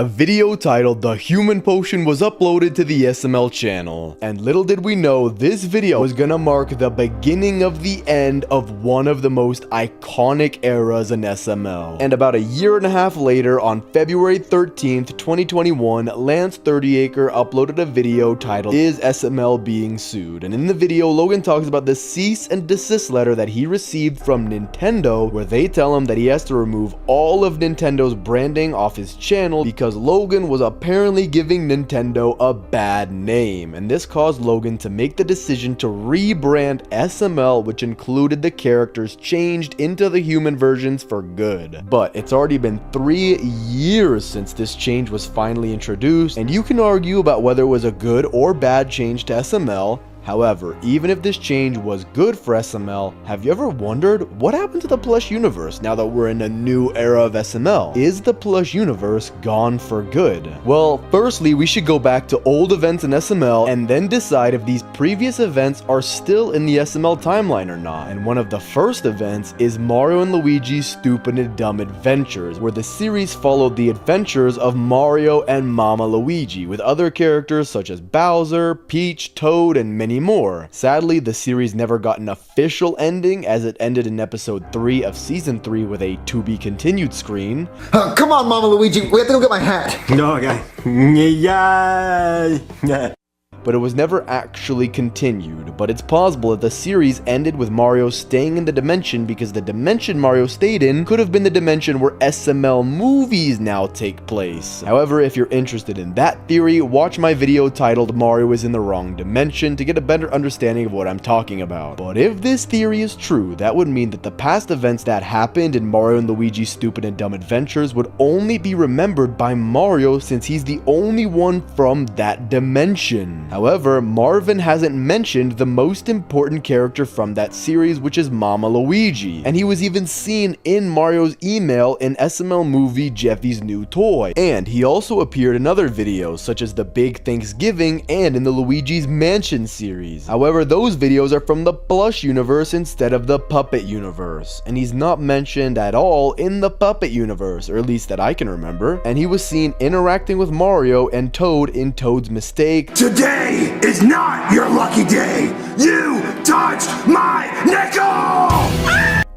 A video titled "The Human Potion" was uploaded to the SML channel, and little did we know this video was gonna mark the beginning of the end of one of the most iconic eras in SML. And about a year and a half later, on February 13th, 2021, Lance 30acre uploaded a video titled "Is SML Being Sued?" And in the video, Logan talks about the cease and desist letter that he received from Nintendo, where they tell him that he has to remove all of Nintendo's branding off his channel because Logan was apparently giving Nintendo a bad name, and this caused Logan to make the decision to rebrand SML, which included the characters changed into the human versions for good. But it's already been 3 years since this change was finally introduced, and you can argue about whether it was a good or bad change to SML. However, even if this change was good for SML, have you ever wondered what happened to the plush universe now that we're in a new era of SML? Is the plush universe gone for good? Well, firstly, we should go back to old events in SML and then decide if these previous events are still in the SML timeline or not. And one of the first events is Mario and Luigi's Stupid and Dumb Adventures, where the series followed the adventures of Mario and Mama Luigi, with other characters such as Bowser, Peach, Toad, and many more. Sadly, the series never got an official ending, as it ended in episode 3 of season 3 with a "to be continued" screen. Come on, Mama Luigi, we have to go get my hat. No, okay. Yeah. But it was never actually continued. But it's possible that the series ended with Mario staying in the dimension because the dimension Mario stayed in could have been the dimension where SML movies now take place. However, if you're interested in that theory, watch my video titled "Mario is in the Wrong Dimension" to get a better understanding of what I'm talking about. But if this theory is true, that would mean that the past events that happened in Mario and Luigi's Stupid and Dumb Adventures would only be remembered by Mario, since he's the only one from that dimension. However, Marvin hasn't mentioned the most important character from that series, which is Mama Luigi, and he was even seen in Mario's email in SML movie Jeffy's New Toy, and he also appeared in other videos such as the Big Thanksgiving and in the Luigi's Mansion series. However, those videos are from the plush universe instead of the puppet universe, and he's not mentioned at all in the puppet universe, or at least that I can remember, and he was seen interacting with Mario and Toad in Toad's Mistake. Today is not your lucky day. You touched my nickel!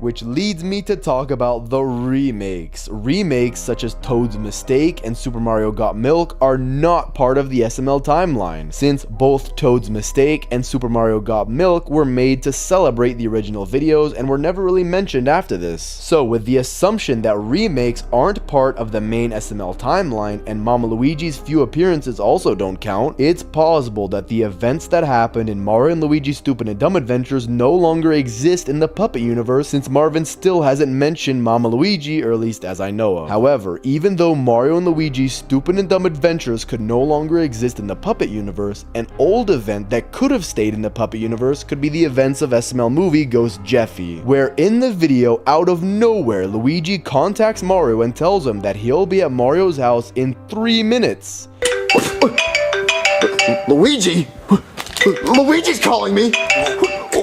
Which leads me to talk about the remakes. Remakes such as Toad's Mistake and Super Mario Got Milk are not part of the SML timeline, since both Toad's Mistake and Super Mario Got Milk were made to celebrate the original videos and were never really mentioned after this. So with the assumption that remakes aren't part of the main SML timeline and Mama Luigi's few appearances also don't count, it's possible that the events that happened in Mario and Luigi's Stupid and Dumb Adventures no longer exist in the puppet universe, since Marvin still hasn't mentioned Mama Luigi, or at least as I know of. However, even though Mario and Luigi's Stupid and Dumb Adventures could no longer exist in the puppet universe, an old event that could have stayed in the puppet universe could be the events of SML movie Ghost Jeffy, where in the video, out of nowhere, Luigi contacts Mario and tells him that he'll be at Mario's house in 3 minutes. Luigi? Luigi's calling me?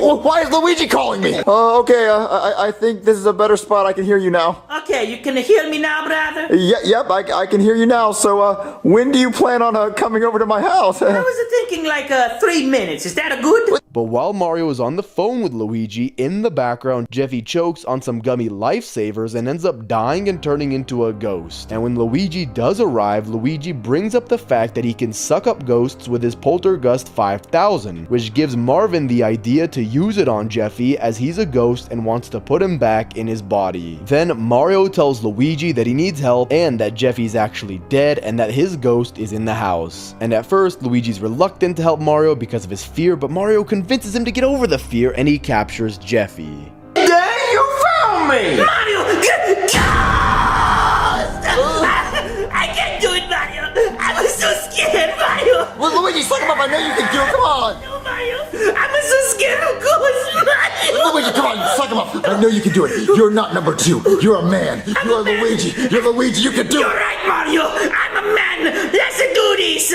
Why is Luigi calling me? Okay, I think this is a better spot. I can hear you now. Okay, you can hear me now, brother? Yep, I can hear you now. So, when do you plan on coming over to my house? I was thinking like 3 minutes. Is that a good? But while Mario is on the phone with Luigi, in the background, Jeffy chokes on some gummy lifesavers and ends up dying and turning into a ghost. And when Luigi does arrive, Luigi brings up the fact that he can suck up ghosts with his Poltergust 5000, which gives Marvin the idea to use it on Jeffy, as he's a ghost and wants to put him back in his body. Then Mario tells Luigi that he needs help and that Jeffy's actually dead and that his ghost is in the house. And at first, Luigi's reluctant to help Mario because of his fear, but Mario convinces him to get over the fear and he captures Jeffy. There you found me! Mario! I can't do it, Mario! I was so scared, Mario! Well, Luigi, suck him up. I know you can do it. Come on. No, Mario! I was so scared of ghosts, Mario! Luigi, come on. Suck him up. I know you can do it. You're not number 2. You're a man. You're Luigi. You're Luigi. You can do You're it. right, Mario! I'm a man! Let's do this!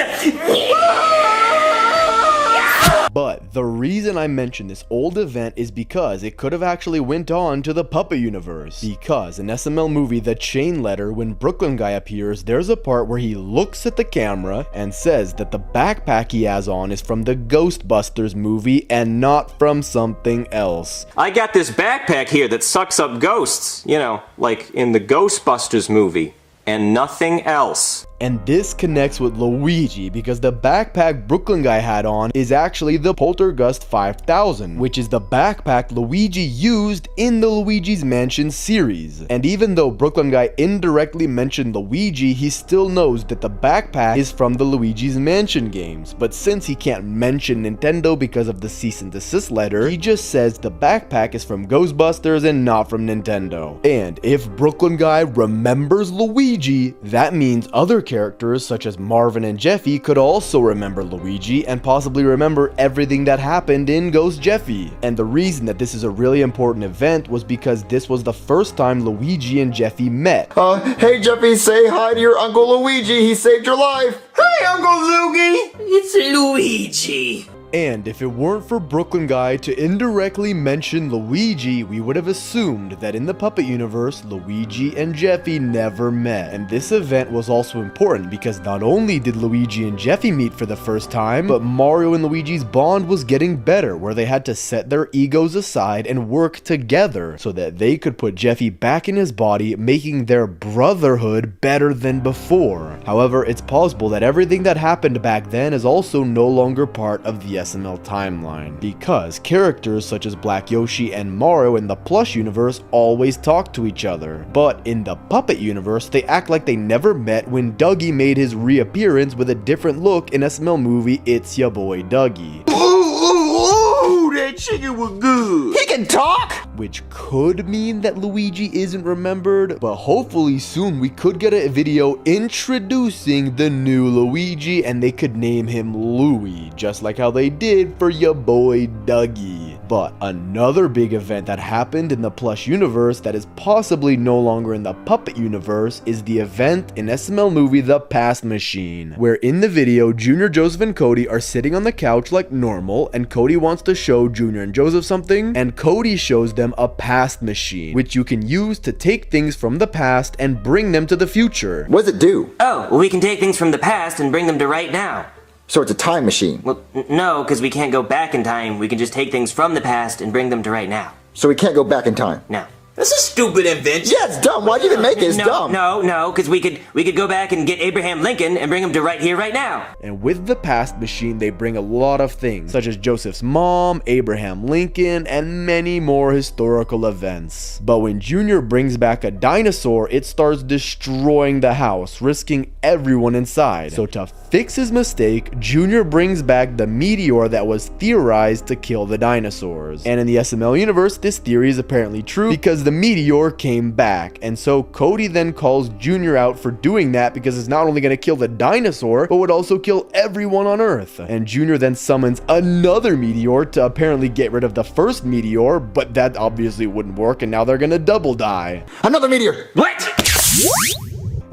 But The reason I mention this old event is because it could have actually went on to the Puppet universe. Because in SML movie The Chain Letter, when Brooklyn Guy appears, there's a part where he looks at the camera and says that the backpack he has on is from the Ghostbusters movie and not from something else. I got this backpack here that sucks up ghosts, you know, like in the Ghostbusters movie, and nothing else. And this connects with Luigi because the backpack Brooklyn Guy had on is actually the Poltergust 5000, which is the backpack Luigi used in the Luigi's Mansion series. And even though Brooklyn Guy indirectly mentioned Luigi, he still knows that the backpack is from the Luigi's Mansion games. But since he can't mention Nintendo because of the cease and desist letter, he just says the backpack is from Ghostbusters and not from Nintendo. And if Brooklyn Guy remembers Luigi, that means other characters such as Marvin and Jeffy could also remember Luigi and possibly remember everything that happened in Ghost Jeffy. And the reason that this is a really important event was because this was the first time Luigi and Jeffy met. Hey Jeffy, say hi to your Uncle Luigi, he saved your life! Hi, Uncle Loogie! It's Luigi. And if it weren't for Brooklyn Guy to indirectly mention Luigi, we would have assumed that in the Puppet universe, Luigi and Jeffy never met. And this event was also important because not only did Luigi and Jeffy meet for the first time, but Mario and Luigi's bond was getting better, where they had to set their egos aside and work together so that they could put Jeffy back in his body, making their brotherhood better than before. However, it's possible that everything that happened back then is also no longer part of the SML timeline, because characters such as Black Yoshi and Mario in the Plush universe always talk to each other. But in the Puppet universe, they act like they never met when Dougie made his reappearance with a different look in SML movie It's Ya Boy Dougie. Ooh, that chicken was good. He can talk! Which could mean that Luigi isn't remembered, but hopefully soon we could get a video introducing the new Luigi and they could name him Louie, just like how they did for Ya Boy Dougie. But another big event that happened in the Plush universe that is possibly no longer in the Puppet universe is the event in SML movie The Past Machine, where in the video Junior, Joseph, and Cody are sitting on the couch like normal, and Cody wants to show Junior and Joseph something, and Cody shows them a past machine, which you can use to take things from the past and bring them to the future. What does it do? Oh, well, we can take things from the past and bring them to right now. So it's a time machine. Well, no, because we can't go back in time. We can just take things from the past and bring them to right now. So we can't go back in time. No. That's a stupid invention. Yeah, it's dumb. Why'd you even make it? It's dumb. No, because we could go back and get Abraham Lincoln and bring him to right here, right now. And with the past machine, they bring a lot of things, such as Joseph's mom, Abraham Lincoln, and many more historical events. But when Junior brings back a dinosaur, it starts destroying the house, risking everyone inside. So to fix his mistake, Junior brings back the meteor that was theorized to kill the dinosaurs. And in the SML universe, this theory is apparently true because the meteor came back. And so Cody then calls Junior out for doing that because it's not only going to kill the dinosaur, but would also kill everyone on Earth. And Junior then summons another meteor to apparently get rid of the first meteor, but that obviously wouldn't work, and now they're going to double die. Another meteor! What?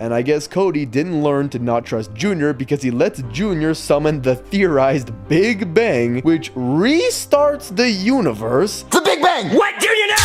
And I guess Cody didn't learn to not trust Junior because he lets Junior summon the theorized Big Bang, which restarts the universe. The Big Bang! What, Junior, no!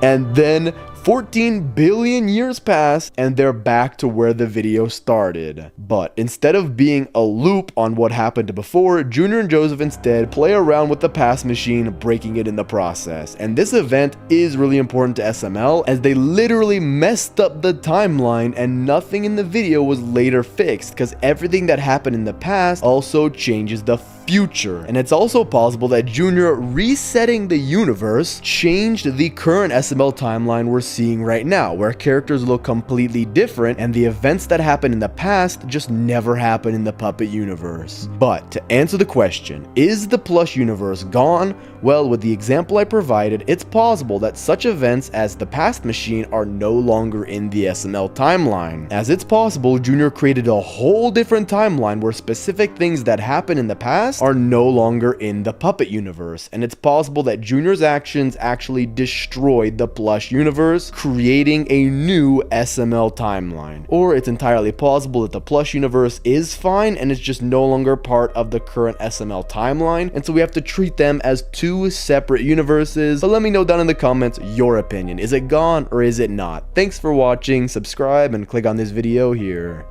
And then 14 billion years pass and they're back to where the video started. But instead of being a loop on what happened before, Junior and Joseph instead play around with the past machine, breaking it in the process. And this event is really important to SML as they literally messed up the timeline and nothing in the video was later fixed because everything that happened in the past also changes the future. And it's also possible that Junior resetting the universe changed the current SML timeline we're seeing right now, where characters look completely different and the events that happen in the past just never happen in the Puppet universe. But to answer the question, is the plush universe gone? Well, with the example I provided, it's possible that such events as the past machine are no longer in the SML timeline, as it's possible Junior created a whole different timeline where specific things that happen in the past are no longer in the Puppet universe, and it's possible that Junior's actions actually destroyed the plush universe, creating a new SML timeline. Or it's entirely possible that the plush universe is fine and it's just no longer part of the current SML timeline, and so we have to treat them as two separate universes. But let me know down in the comments your opinion. Is it gone or is it not? Thanks for watching, subscribe, and click on this video here.